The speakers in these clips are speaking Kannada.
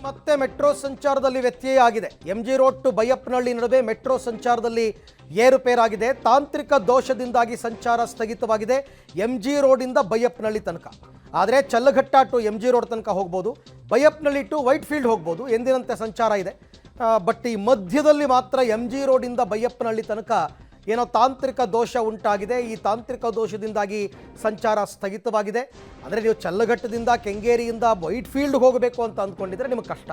ಮತ್ತೆ ಮೆಟ್ರೋ ಸಂಚಾರದಲ್ಲಿ ವ್ಯತ್ಯಯ ಆಗಿದೆ. MG ರೋಡ್ ಟು ಬೈಯಪ್ಪನಹಳ್ಳಿ ನಡುವೆ ಮೆಟ್ರೋ ಸಂಚಾರದಲ್ಲಿ ಏರುಪೇರಾಗಿದೆ. ತಾಂತ್ರಿಕ ದೋಷದಿಂದಾಗಿ ಸಂಚಾರ ಸ್ಥಗಿತವಾಗಿದೆ MG ರೋಡಿಂದ ಬೈಯಪ್ಪನಹಳ್ಳಿ ತನಕ. ಆದರೆ ಚಲ್ಲಘಟ್ಟ ಟು MG ರೋಡ್ ತನಕ ಹೋಗ್ಬೋದು, ಬೈಯಪ್ಪನಹಳ್ಳಿ ಟು ವೈಟ್ ಫೀಲ್ಡ್ ಹೋಗ್ಬೋದು, ಎಂದಿನಂತೆ ಸಂಚಾರ ಇದೆ. ಬಟ್ ಈ ಮಧ್ಯದಲ್ಲಿ ಮಾತ್ರ MG ರೋಡಿಂದ ಬೈಯಪ್ಪನಹಳ್ಳಿ ತನಕ ಏನೋ ತಾಂತ್ರಿಕ ದೋಷ ಉಂಟಾಗಿದೆ. ಈ ತಾಂತ್ರಿಕ ದೋಷದಿಂದಾಗಿ ಸಂಚಾರ ಸ್ಥಗಿತವಾಗಿದೆ. ಅಂದರೆ ನೀವು ಚಲ್ಲಘಟ್ಟದಿಂದ ಕೆಂಗೇರಿಯಿಂದ ವೈಟ್ ಫೀಲ್ಡ್ ಹೋಗಬೇಕು ಅಂತ ಅಂದ್ಕೊಂಡಿದ್ರೆ ನಿಮಗೆ ಕಷ್ಟ.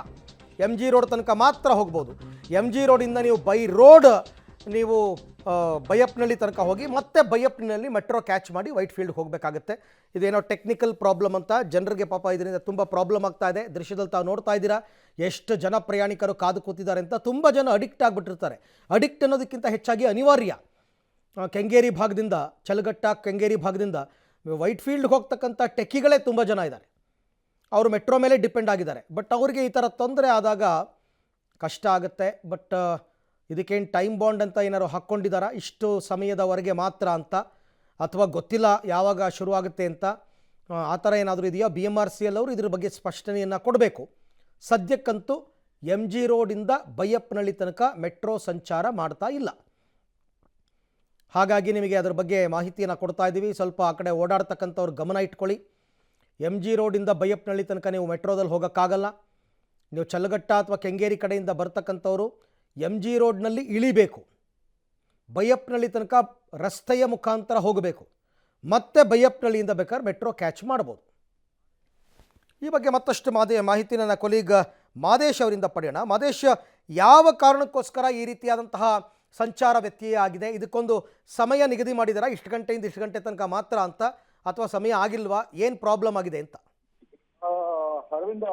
MG ರೋಡ್ ತನಕ ಮಾತ್ರ ಹೋಗ್ಬೋದು. MG ರೋಡಿಂದ ನೀವು ಬೈ ರೋಡ್ ನೀವು ಬೈಯಪ್ಪನಹಳ್ಳಿ ತನಕ ಹೋಗಿ ಮತ್ತೆ ಬೈಯಪ್ಪನಹಳ್ಳಿ ಮೆಟ್ರೋ ಕ್ಯಾಚ್ ಮಾಡಿ ವೈಟ್ ಫೀಲ್ಡ್ ಹೋಗಬೇಕಾಗುತ್ತೆ. ಇದೇನೋ ಟೆಕ್ನಿಕಲ್ ಪ್ರಾಬ್ಲಮ್ ಅಂತ ಜನರಿಗೆ ಪಾಪ ಇದರಿಂದ ತುಂಬ ಪ್ರಾಬ್ಲಮ್ ಆಗ್ತಾ ಇದೆ. ದೃಶ್ಯದಲ್ಲಿ ತಾವು ನೋಡ್ತಾ ಇದ್ದೀರಾ ಎಷ್ಟು ಜನ ಪ್ರಯಾಣಿಕರು ಕಾದು ಕೂತಿದ್ದಾರೆ ಅಂತ. ತುಂಬ ಜನ ಅಡಿಕ್ಟ್ ಆಗಿಬಿಟ್ಟಿರ್ತಾರೆ. ಅಡಿಕ್ಟ್ ಅನ್ನೋದಕ್ಕಿಂತ ಹೆಚ್ಚಾಗಿ ಅನಿವಾರ್ಯ. ಕೆಂಗೇರಿ ಭಾಗದಿಂದ ಚಲ್ಲಘಟ್ಟ ಕೆಂಗೇರಿ ಭಾಗದಿಂದ ವೈಟ್ ಫೀಲ್ಡ್ ಹೋಗ್ತಕ್ಕಂಥ ಟೆಕ್ಕಿಗಳೇ ತುಂಬ ಜನ ಇದ್ದಾರೆ. ಅವರು ಮೆಟ್ರೋ ಮೇಲೆ ಡಿಪೆಂಡ್ ಆಗಿದ್ದಾರೆ. ಬಟ್ ಅವರಿಗೆ ಈ ಥರ ತೊಂದರೆ ಆದಾಗ ಕಷ್ಟ ಆಗುತ್ತೆ. ಬಟ್ ಇದಕ್ಕೇನು ಟೈಮ್ ಬಾಂಡ್ ಅಂತ ಏನಾದ್ರು ಹಾಕ್ಕೊಂಡಿದ್ದಾರಾ, ಇಷ್ಟು ಸಮಯದವರೆಗೆ ಮಾತ್ರ ಅಂತ, ಅಥವಾ ಗೊತ್ತಿಲ್ಲ ಯಾವಾಗ ಶುರುವಾಗುತ್ತೆ ಅಂತ, ಆ ಥರ ಏನಾದರೂ ಇದೆಯಾ? BMRCL ಅವರು ಇದ್ರ ಬಗ್ಗೆ ಸ್ಪಷ್ಟನೆಯನ್ನು ಕೊಡಬೇಕು. ಸದ್ಯಕ್ಕಂತೂ MG ರೋಡಿಂದ ಬೈಯಪ್ಪನಹಳ್ಳಿ ತನಕ ಮೆಟ್ರೋ ಸಂಚಾರ ಮಾಡ್ತಾ ಇಲ್ಲ. ಹಾಗಾಗಿ ನಿಮಗೆ ಅದರ ಬಗ್ಗೆ ಮಾಹಿತಿಯನ್ನು ಕೊಡ್ತಾ ಇದ್ದೀವಿ. ಸ್ವಲ್ಪ ಆ ಕಡೆ ಓಡಾಡ್ತಕ್ಕಂಥವ್ರು ಗಮನ ಇಟ್ಕೊಳ್ಳಿ. MG ರೋಡಿಂದ ಬೈಯಪ್ಪನಹಳ್ಳಿ ತನಕ ನೀವು ಮೆಟ್ರೋದಲ್ಲಿ ಹೋಗೋಕ್ಕಾಗಲ್ಲ. ನೀವು ಚಲ್ಲಘಟ್ಟ ಅಥವಾ ಕೆಂಗೇರಿ ಕಡೆಯಿಂದ ಬರ್ತಕ್ಕಂಥವ್ರು MG ರೋಡ್ನಲ್ಲಿ ಇಳಿಬೇಕು. ಬೈಯಪ್ಪನಹಳ್ಳಿ ತನಕ ರಸ್ತೆಯ ಮುಖಾಂತರ ಹೋಗಬೇಕು. ಮತ್ತೆ ಬೈಯಪ್ಪನಹಳ್ಳಿಯಿಂದ ಬೇಕಾದ್ರೆ ಮೆಟ್ರೋ ಕ್ಯಾಚ್ ಮಾಡ್ಬೋದು. ಈ ಬಗ್ಗೆ ಮತ್ತಷ್ಟು ಮಾಹಿತಿನ ನನ್ನ ಕೊಲೀಗ್ ಮಾದೇಶ್ ಅವರಿಂದ ಪಡೆಯೋಣ. ಮಾದೇಶ್, ಯಾವ ಕಾರಣಕ್ಕೋಸ್ಕರ ಈ ರೀತಿಯಾದಂತಹ ಸಂಚಾರ ವ್ಯತ್ಯಯ ಆಗಿದೆ? ಇದಕ್ಕೊಂದು ಸಮಯ ನಿಗದಿ ಮಾಡಿದಾರಾ? ಇಷ್ಟು ಗಂಟೆಯಿಂದ ಇಷ್ಟು ಗಂಟೆ ತನಕ ಮಾತ್ರ ಅಂತ, ಅಥವಾ ಸಮಯ ಆಗಿಲ್ವಾ? ಏನು ಪ್ರಾಬ್ಲಮ್ ಆಗಿದೆ ಅಂತ? ಅರವಿಂದ,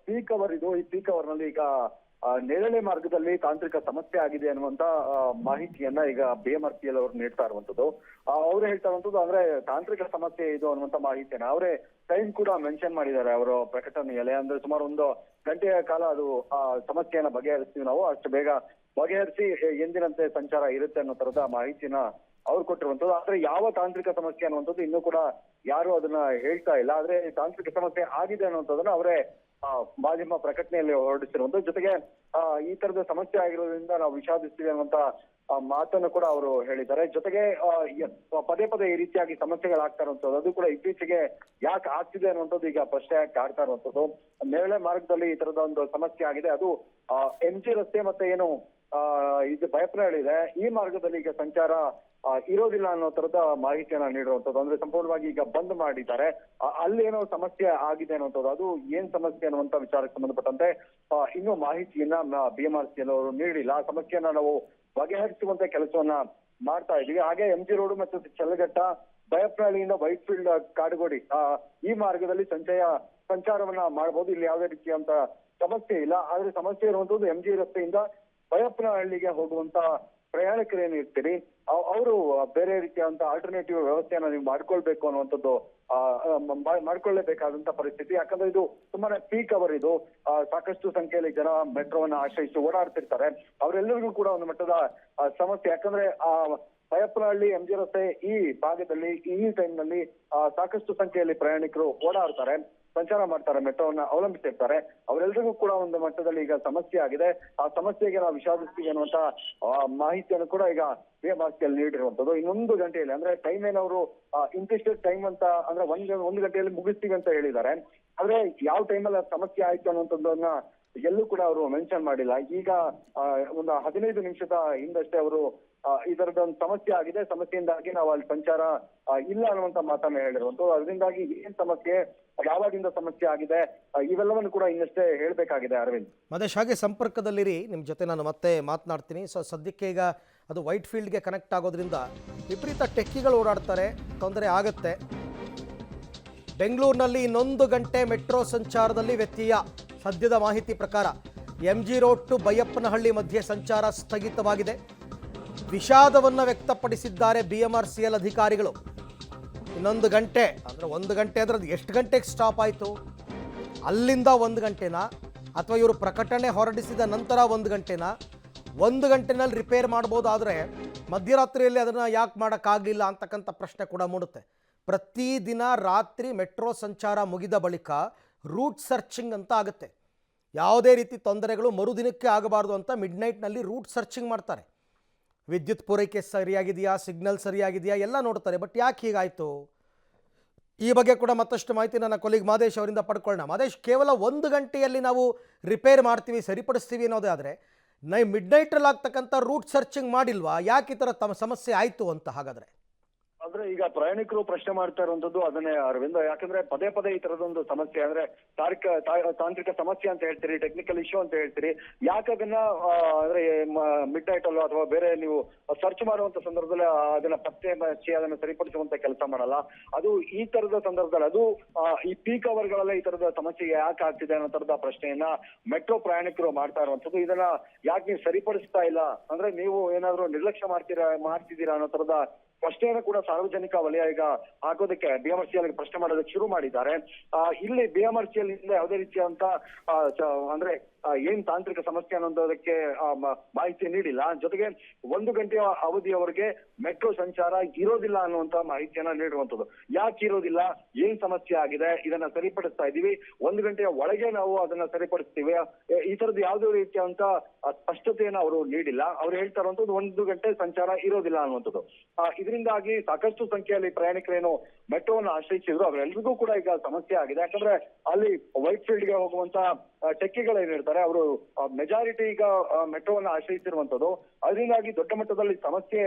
ಪೀಕ್ ಅವರ್ ಇದು. ಈ ಪೀಕ್ ಅವರ್ ನಲ್ಲಿ ಈಗ ನೇರಳೆ ಮಾರ್ಗದಲ್ಲಿ ತಾಂತ್ರಿಕ ಸಮಸ್ಯೆ ಆಗಿದೆ ಅನ್ನುವಂತ ಮಾಹಿತಿಯನ್ನ ಈಗ BMRCL ಅವರು ನೀಡ್ತಾ ಇರುವಂತದ್ದು. ಅವ್ರು ಹೇಳ್ತಾ ಇರುವಂತದ್ದು ಅಂದ್ರೆ ತಾಂತ್ರಿಕ ಸಮಸ್ಯೆ ಇದು ಅನ್ನುವಂತ ಮಾಹಿತಿಯನ್ನ ಅವರೇ ಟೈಮ್ ಕೂಡ ಮೆನ್ಷನ್ ಮಾಡಿದ್ದಾರೆ ಅವರ ಪ್ರಕಟಣೆಯಲ್ಲಿ. ಅಂದ್ರೆ ಸುಮಾರು 1 ಗಂಟೆಯ ಕಾಲ ಅದು ಸಮಸ್ಯೆಯನ್ನ ಬಗೆಹರಿಸ್ತೀವಿ ನಾವು, ಅಷ್ಟು ಬೇಗ ಬಗೆಹರಿಸಿ ಎಂದಿನಂತೆ ಸಂಚಾರ ಇರುತ್ತೆ ಅನ್ನೋ ತರದ ಮಾಹಿತಿನ ಅವ್ರು ಕೊಟ್ಟಿರುವಂತದ್ದು. ಆದ್ರೆ ಯಾವ ತಾಂತ್ರಿಕ ಸಮಸ್ಯೆ ಅನ್ನುವಂಥದ್ದು ಇನ್ನೂ ಕೂಡ ಯಾರು ಅದನ್ನ ಹೇಳ್ತಾ ಇಲ್ಲ. ಆದ್ರೆ ತಾಂತ್ರಿಕ ಸಮಸ್ಯೆ ಆಗಿದೆ ಅನ್ನುವಂಥದ್ದನ್ನ ಅವರೇ ಮಾಧ್ಯಮ ಪ್ರಕಟಣೆಯಲ್ಲಿ ಹೊರಡಿಸಿರುವಂತ. ಜೊತೆಗೆ ಈ ತರದ ಸಮಸ್ಯೆ ಆಗಿರೋದ್ರಿಂದ ನಾವು ವಿಷಾದಿಸ್ತೀವಿ ಅನ್ನುವಂತ ಮಾತನ್ನು ಕೂಡ ಅವರು ಹೇಳಿದ್ದಾರೆ. ಜೊತೆಗೆ ಪದೇ ಪದೇ ಈ ರೀತಿಯಾಗಿ ಸಮಸ್ಯೆಗಳಾಗ್ತಾ ಇರುವಂತದ್ದು, ಅದು ಕೂಡ ಇತ್ತೀಚೆಗೆ ಯಾಕೆ ಆಗ್ತಿದೆ ಅನ್ನುವಂಥದ್ದು ಈಗ ಪ್ರಶ್ನೆ ಆಗ್ತಾ ಇರುವಂತದ್ದು. ನೇರಳೆ ಮಾರ್ಗದಲ್ಲಿ ಈ ತರದ ಒಂದು ಸಮಸ್ಯೆ ಆಗಿದೆ. ಅದು MG ರಸ್ತೆ ಮತ್ತೆ ಏನು ಇದು ಬೈಯಪ್ಪನಹಳ್ಳಿ ಇದೆ, ಈ ಮಾರ್ಗದಲ್ಲಿ ಈಗ ಸಂಚಾರ ಇರೋದಿಲ್ಲ ಅನ್ನೋ ತರದ ಮಾಹಿತಿಯನ್ನ ನೀಡುವಂಥದ್ದು. ಅಂದ್ರೆ ಸಂಪೂರ್ಣವಾಗಿ ಈಗ ಬಂದ್ ಮಾಡಿದ್ದಾರೆ. ಅಲ್ಲಿ ಏನೋ ಸಮಸ್ಯೆ ಆಗಿದೆ ಅನ್ನುವಂಥದ್ದು. ಅದು ಏನ್ ಸಮಸ್ಯೆ ಅನ್ನುವಂತ ವಿಚಾರಕ್ಕೆ ಸಂಬಂಧಪಟ್ಟಂತೆ ಇನ್ನೂ ಮಾಹಿತಿಯನ್ನ BMRCL ಅವರು ನೀಡಿಲ್ಲ. ಆ ಸಮಸ್ಯೆಯನ್ನ ನಾವು ಬಗೆಹರಿಸುವಂತ ಕೆಲಸವನ್ನ ಮಾಡ್ತಾ ಇದೀವಿ. ಹಾಗೆ MG ರೋಡ್ ಮತ್ತು ಚಲ್ಲಘಟ್ಟ ಬೈಯಪ್ಪನಹಳ್ಳಿಯಿಂದ ವೈಟ್ ಫೀಲ್ಡ್ ಕಾಡುಗೋಡಿ ಈ ಮಾರ್ಗದಲ್ಲಿ ಸಂಚಾರವನ್ನ ಮಾಡಬಹುದು. ಇಲ್ಲಿ ಯಾವುದೇ ರೀತಿಯಂತ ಸಮಸ್ಯೆ ಇಲ್ಲ. ಆದ್ರೆ ಸಮಸ್ಯೆ ಇರುವಂತದ್ದು MG ರಸ್ತೆಯಿಂದ ಬೈಯಪ್ಪನಹಳ್ಳಿಗೆ ಹೋಗುವಂತ ಪ್ರಯಾಣಿಕರು ಏನಿರ್ತೀರಿ ಅವರು ಬೇರೆ ರೀತಿಯಾದಂತ ಆಲ್ಟರ್ನೇಟಿವ್ ವ್ಯವಸ್ಥೆಯನ್ನ ನೀವು ಮಾಡ್ಕೊಳ್ಬೇಕು ಅನ್ನುವಂಥದ್ದು ಮಾಡ್ಕೊಳ್ಳೇಬೇಕಾದಂತ ಪರಿಸ್ಥಿತಿ. ಯಾಕಂದ್ರೆ ಇದು ತುಂಬಾನೇ ಪೀಕ್ ಅವರ್ ಇದು. ಸಾಕಷ್ಟು ಸಂಖ್ಯೆಯಲ್ಲಿ ಜನ ಮೆಟ್ರೋವನ್ನ ಆಶ್ರಯಿಸಿ ಓಡಾಡ್ತಿರ್ತಾರೆ. ಅವರೆಲ್ಲರಿಗೂ ಕೂಡ ಒಂದು ಮಟ್ಟದ ಸಮಸ್ಯೆ. ಯಾಕಂದ್ರೆ ಬೈಯಪ್ಪನಹಳ್ಳಿ MG ರಸ್ತೆ ಈ ಭಾಗದಲ್ಲಿ ಈ ಟೈಮ್ ನಲ್ಲಿ ಸಾಕಷ್ಟು ಸಂಖ್ಯೆಯಲ್ಲಿ ಪ್ರಯಾಣಿಕರು ಓಡಾಡ್ತಾರೆ, ಸಂಚಾರ ಮಾಡ್ತಾರೆ, ಮೆಟ್ರೋವನ್ನ ಅವಲಂಬಿಸಿರ್ತಾರೆ. ಅವರೆಲ್ಲರಿಗೂ ಕೂಡ ಒಂದು ಮಟ್ಟದಲ್ಲಿ ಈಗ ಸಮಸ್ಯೆ ಆಗಿದೆ. ಆ ಸಮಸ್ಯೆಗೆ ನಾವು ವಿಷಾದಿಸ್ತೀವಿ ಅನ್ನುವಂತ ಮಾಹಿತಿಯನ್ನು ಕೂಡ ಈಗ BMRCL ನೀಡಿರುವಂತದ್ದು. ಇನ್ನೊಂದು ಗಂಟೆಯಲ್ಲಿ ಅಂದ್ರೆ ಟೈಮ್ ಏನವರು ಇಂತಿಷ್ಟು ಟೈಮ್ ಅಂತ ಅಂದ್ರೆ ಒಂದು ಗಂಟೆಯಲ್ಲಿ ಮುಗಿಸ್ತೀವಿ ಅಂತ ಹೇಳಿದ್ದಾರೆ. ಆದ್ರೆ ಯಾವ ಟೈಮಲ್ಲಿ ಸಮಸ್ಯೆ ಆಯ್ತು ಅನ್ನುವಂಥದ್ದನ್ನ ಎಲ್ಲೂ ಕೂಡ ಅವರು ಮೆನ್ಷನ್ ಮಾಡಿಲ್ಲ. ಈಗ ಒಂದು 15 ನಿಮಿಷದ ಹಿಂದಷ್ಟೇ ಅವರು ಈ ತರದೊಂದು ಸಮಸ್ಯೆ ಆಗಿದೆ, ಸಮಸ್ಯೆಯಿಂದಾಗಿ ನಾವು ಅಲ್ಲಿ ಸಂಚಾರ ಇಲ್ಲ ಅನ್ನುವಂತ ಮಾತನ್ನ ಹೇಳಿರುವಂತದ್ದು. ಅದರಿಂದಾಗಿ ಏನ್ ಸಮಸ್ಯೆ, ಯಾವಾಗಿಂದ ಸಮಸ್ಯೆ ಆಗಿದೆ, ಇವೆಲ್ಲವನ್ನು ಕೂಡ ಇನ್ನಷ್ಟೇ ಹೇಳ್ಬೇಕಾಗಿದೆ. ಅರವಿಂದ್, ಮದೇಶ್, ಹಾಗೆ ಸಂಪರ್ಕದಲ್ಲಿರಿ. ನಿಮ್ಮ ಜೊತೆ ನಾನು ಮತ್ತೆ ಮಾತನಾಡ್ತೀನಿ. ಸದ್ಯಕ್ಕೆ ಈಗ ಅದು ವೈಟ್ ಫೀಲ್ಡ್ಗೆ ಕನೆಕ್ಟ್ ಆಗೋದ್ರಿಂದ ವಿಪರೀತ ಟೆಕ್ಕಿಗಳು ಓಡಾಡ್ತಾರೆ, ತೊಂದರೆ ಆಗುತ್ತೆ. ಬೆಂಗಳೂರಿನಲ್ಲಿ 1 ಗಂಟೆ ಮೆಟ್ರೋ ಸಂಚಾರದಲ್ಲಿ ವ್ಯತ್ಯಯ. ಸದ್ಯದ ಮಾಹಿತಿ ಪ್ರಕಾರ MG ರೋಡ್ ಟು ಬೈಯಪ್ಪನಹಳ್ಳಿ ಮಧ್ಯೆ ಸಂಚಾರ ಸ್ಥಗಿತವಾಗಿದೆ. ವಿಷಾದವನ್ನು ವ್ಯಕ್ತಪಡಿಸಿದ್ದಾರೆ BMRCL ಅಧಿಕಾರಿಗಳು. 1 ಗಂಟೆ ಅಂದರೆ 1 ಗಂಟೆ ಅಂದರೆ ಅದು ಎಷ್ಟು ಗಂಟೆಗೆ ಸ್ಟಾಪ್ ಆಯಿತು? ಅಲ್ಲಿಂದ 1 ಗಂಟೆನಾ, ಅಥವಾ ಇವರು ಪ್ರಕಟಣೆ ಹೊರಡಿಸಿದ ನಂತರ 1 ಗಂಟೆನಾ? 1 ಗಂಟೆನಲ್ಲಿ ರಿಪೇರ್ ಮಾಡ್ಬೋದಾದರೆ ಮಧ್ಯರಾತ್ರಿಯಲ್ಲಿ ಅದನ್ನು ಯಾಕೆ ಮಾಡೋಕ್ಕಾಗಲಿಲ್ಲ ಅಂತಕ್ಕಂಥ ಪ್ರಶ್ನೆ ಕೂಡ ಮೂಡುತ್ತೆ. ಪ್ರತಿದಿನ ರಾತ್ರಿ ಮೆಟ್ರೋ ಸಂಚಾರ ಮುಗಿದ ಬಳಿಕ ರೂಟ್ ಸರ್ಚಿಂಗ್ ಅಂತ ಆಗುತ್ತೆ. ಯಾವುದೇ ರೀತಿ ತೊಂದರೆಗಳು ಮರುದಿನಕ್ಕೆ ಆಗಬಾರ್ದು ಅಂತ ಮಿಡ್ನೈಟ್ನಲ್ಲಿ ರೂಟ್ ಸರ್ಚಿಂಗ್ ಮಾಡ್ತಾರೆ. ವಿದ್ಯುತ್ ಪೂರೈಕೆ ಸರಿಯಾಗಿದೆಯಾ, ಸಿಗ್ನಲ್ ಸರಿಯಾಗಿದೆಯಾ ಎಲ್ಲ ನೋಡ್ತಾರೆ. ಬಟ್ ಯಾಕೆ ಹೀಗಾಯಿತು? ಈ ಬಗ್ಗೆ ಕೂಡ ಮತ್ತಷ್ಟು ಮಾಹಿತಿ ನನ್ನ ಕೊಲೀಗ್ ಮಾದೇಶ್ ಅವರಿಂದ ಪಡ್ಕೊಳ್ಳೋಣ. ಮಾದೇಶ್, ಕೇವಲ 1 ಗಂಟೆಯಲ್ಲಿ ನಾವು ರಿಪೇರ್ ಮಾಡ್ತೀವಿ, ಸರಿಪಡಿಸ್ತೀವಿ ಅನ್ನೋದೇ ಆದರೆ ಮಿಡ್ನೈಟಲ್ಲಿ ಆಗ್ತಕ್ಕಂಥ ರೂಟ್ ಸರ್ಚಿಂಗ್ ಮಾಡಿಲ್ವಾ? ಯಾಕೆ ಈ ಥರ ಸಮಸ್ಯೆ ಆಯಿತು ಅಂತ ಹಾಗಾದರೆ? ಅಂದ್ರೆ ಈಗ ಪ್ರಯಾಣಿಕರು ಪ್ರಶ್ನೆ ಮಾಡ್ತಾ ಇರುವಂತದ್ದು ಅದನ್ನೇ ಅರವಿಂದ್. ಯಾಕಂದ್ರೆ ಪದೇ ಪದೇ ಈ ತರದೊಂದು ಸಮಸ್ಯೆ ಅಂದ್ರೆ ತಾಂತ್ರಿಕ ಸಮಸ್ಯೆ ಅಂತ ಹೇಳ್ತೀರಿ, ಟೆಕ್ನಿಕಲ್ ಇಶ್ಯೂ ಅಂತ ಹೇಳ್ತೀರಿ. ಯಾಕೆ ಅದನ್ನ ಅಂದ್ರೆ ಮಿಡ್ ನೈಟ್ ಅಲ್ಲೋ ಅಥವಾ ಬೇರೆ ನೀವು ಸರ್ಚ್ ಮಾಡುವಂತ ಸಂದರ್ಭದಲ್ಲಿ ಅದನ್ನ ಪತ್ತೆ ಹಚ್ಚಿ ಅದನ್ನ ಸರಿಪಡಿಸುವಂತ ಕೆಲಸ ಮಾಡಲ್ಲ. ಅದು ಈ ತರದ ಸಂದರ್ಭದಲ್ಲಿ ಅದು ಈ ಪೀಕ್ ಅವರ್ಗಳಲ್ಲೇ ಈ ತರದ ಸಮಸ್ಯೆ ಯಾಕೆ ಆಗ್ತಿದೆ ಅನ್ನೋ ತರದ ಪ್ರಶ್ನೆಯನ್ನ ಮೆಟ್ರೋ ಪ್ರಯಾಣಿಕರು ಮಾಡ್ತಾ ಇರುವಂತದ್ದು. ಇದನ್ನ ಯಾಕೆ ನೀವು ಸರಿಪಡಿಸ್ತಾ ಇಲ್ಲ, ಅಂದ್ರೆ ನೀವು ಏನಾದ್ರು ನಿರ್ಲಕ್ಷ್ಯ ಮಾಡ್ತಿದ್ದೀರಾ ಅನ್ನೋ ತರದ ಪ್ರಶ್ನೆಯನ್ನು ಕೂಡ ಸಾರ್ವಜನಿಕ ವಲಯ ಈಗ ಹಾಕೋದಕ್ಕೆ ಬಿಎಂಆರ್ಸಿಎಲ್ ಪ್ರಶ್ನೆ ಮಾಡೋದಕ್ಕೆ ಶುರು ಮಾಡಿದ್ದಾರೆ. ಇಲ್ಲಿ ಬಿಎಂಆರ್ಸಿಎಲ್ ಇಂದ ಯಾವುದೇ ರೀತಿಯಂತ ಅಂದ್ರೆ ಏನ್ ತಾಂತ್ರಿಕ ಸಮಸ್ಯೆ ಅನ್ನೋದಕ್ಕೆ ಮಾಹಿತಿ ನೀಡಿಲ್ಲ. ಜೊತೆಗೆ 1 ಗಂಟೆಯ ಅವಧಿಯವರೆಗೆ ಮೆಟ್ರೋ ಸಂಚಾರ ಇರೋದಿಲ್ಲ ಅನ್ನುವಂತ ಮಾಹಿತಿಯನ್ನ ನೀಡಿರುವಂತದ್ದು. ಯಾಕೆ ಇರೋದಿಲ್ಲ, ಏನ್ ಸಮಸ್ಯೆ ಆಗಿದೆ, ಇದನ್ನ ಸರಿಪಡಿಸ್ತಾ ಇದೀವಿ, 1 ಗಂಟೆಯ ಒಳಗೆ ನಾವು ಅದನ್ನ ಸರಿಪಡಿಸ್ತೀವಿ, ಈ ತರದ್ದು ಯಾವುದೇ ರೀತಿಯಂತ ಸ್ಪಷ್ಟತೆಯನ್ನ ಅವರು ನೀಡಿಲ್ಲ. ಅವ್ರು ಹೇಳ್ತಾ ಇರುವಂತದ್ದು 1 ಗಂಟೆ ಸಂಚಾರ ಇರೋದಿಲ್ಲ ಅನ್ನುವಂಥದ್ದು. ಇದರಿಂದಾಗಿ ಸಾಕಷ್ಟು ಸಂಖ್ಯೆಯಲ್ಲಿ ಪ್ರಯಾಣಿಕರೇನು ಮೆಟ್ರೋವನ್ನು ಆಶ್ರಯಿಸಿದ್ರು ಅವರೆಲ್ಲರಿಗೂ ಕೂಡ ಈಗ ಸಮಸ್ಯೆ ಆಗಿದೆ. ಯಾಕಂದ್ರೆ ಅಲ್ಲಿ ವೈಟ್ ಫೀಲ್ಡ್ ಗೆ ಹೋಗುವಂತ ಟೆಕ್ಕಿಗಳೇನಿರ್ತಾರೆ ಅವರು ಮೆಜಾರಿಟಿ ಈಗ ಮೆಟ್ರೋವನ್ನು ಆಶ್ರಯಿಸಿರುವಂತದ್ದು. ಅದರಿಂದಾಗಿ ದೊಡ್ಡ ಮಟ್ಟದಲ್ಲಿ ಸಮಸ್ಯೆ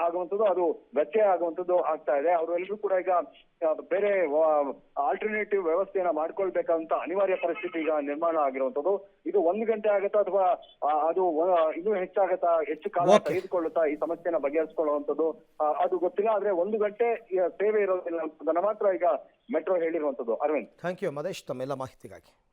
ಆಗುವಂತದ್ದು, ಅದು ವ್ಯತ್ಯಯ ಆಗುವಂತದ್ದು ಆಗ್ತಾ ಇದೆ. ಅವರೆಲ್ಲರೂ ಕೂಡ ಈಗ ಬೇರೆ ಆಲ್ಟರ್ನೇಟಿವ್ ವ್ಯವಸ್ಥೆಯನ್ನ ಮಾಡ್ಕೊಳ್ಬೇಕಂತ ಅನಿವಾರ್ಯ ಪರಿಸ್ಥಿತಿ ಈಗ ನಿರ್ಮಾಣ ಆಗಿರುವಂತದ್ದು. ಇದು 1 ಗಂಟೆ ಆಗತ್ತಾ ಅಥವಾ ಅದು ಇನ್ನೂ ಹೆಚ್ಚು ಕಾಲ ತೆಗೆದುಕೊಳ್ಳುತ್ತಾ ಈ ಸಮಸ್ಯೆನ ಬಗೆಹರಿಸಿಕೊಳ್ಳುವಂತದ್ದು ಅದು ಗೊತ್ತಿಲ್ಲ. ಆದ್ರೆ 1 ಗಂಟೆ ಸೇವೆ ಇರೋದಿಲ್ಲ ಅಂತದನ್ನ ಮಾತ್ರ ಈಗ ಮೆಟ್ರೋ ಹೇಳಿರುವಂತದ್ದು. ಅರವಿಂದ್, ಥ್ಯಾಂಕ್ ಯು ಮದೇಶ್ ತಮ್ಮೆಲ್ಲ ಮಾಹಿತಿಗಾಗಿ.